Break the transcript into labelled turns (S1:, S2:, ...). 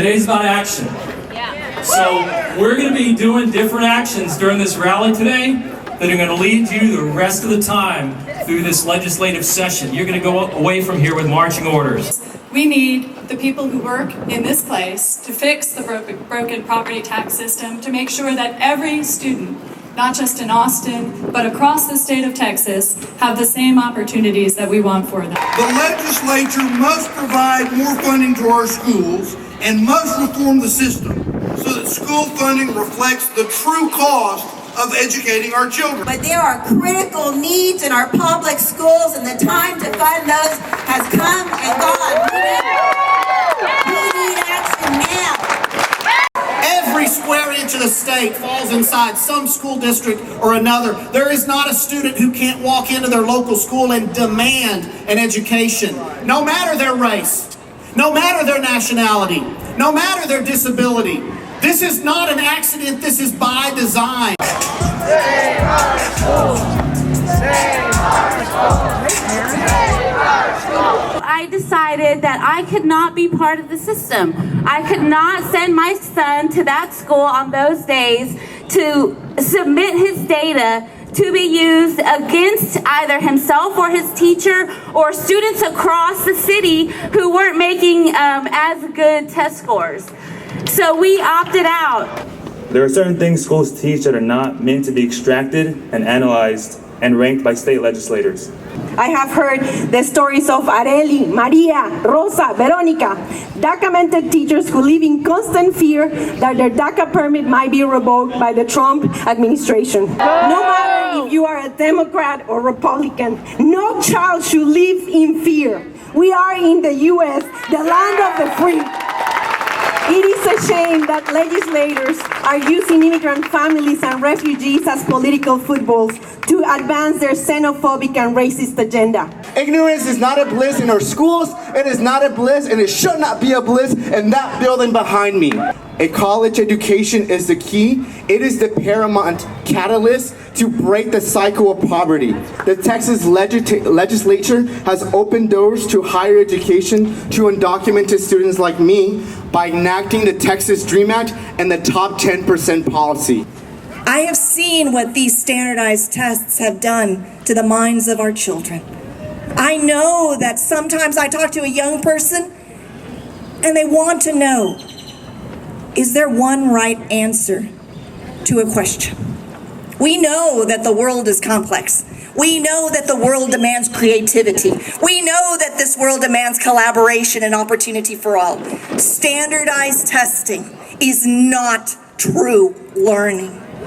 S1: Today's about action. So we're going to be doing different actions during this rally today that are going to lead you the rest of the time through this legislative session. You're going to go away from here with marching orders.
S2: We need the people who work in this place to fix the broken property tax system, to make sure that every student, not just in Austin, but across the state of Texas, have the same opportunities that we want for them.
S3: The legislature must provide more funding to our schools and must reform the system so that school funding reflects the true cost of educating our children.
S4: But there are critical needs in our public schools, and the time to fund those has come and gone. We need action now.
S5: Every square inch of the state falls inside some school district or another. There is not a student who can't walk into their local school and demand an education, no matter their race, no matter their nationality, no matter their disability. This is not an accident, this is by design.
S6: Save our schools! Save our schools! Save our schools!
S7: I decided that I could not be part of the system. I could not send my son to that school on those days to submit his data to be used against either himself or his teacher or students across the city who weren't making as good test scores. So we opted out.
S8: There are certain things schools teach that are not meant to be extracted and analyzed and ranked by state legislators.
S9: I have heard the stories of Areli, Maria, Rosa, Veronica, DACA-mentored teachers who live in constant fear that their DACA permit might be revoked by the Trump administration. No matter if you are a Democrat or Republican, no child should live in fear. We are in the U.S., the land of the free. It is a shame that legislators are using immigrant families and refugees as political footballs to advance their xenophobic and racist agenda.
S5: Ignorance is not a bliss in our schools. It is not a bliss, and it should not be a bliss in that building behind me. A college education is the key. It is the paramount catalyst to break the cycle of poverty. The Texas legislature has opened doors to higher education to undocumented students like me by enacting the Texas DREAM Act and the Top 10% policy.
S4: I have seen what these standardized tests have done to the minds of our children. I know that sometimes I talk to a young person and they want to know, is there one right answer to a question? We know that the world is complex. We know that the world demands creativity. We know that this world demands collaboration and opportunity for all. Standardized testing is not true learning.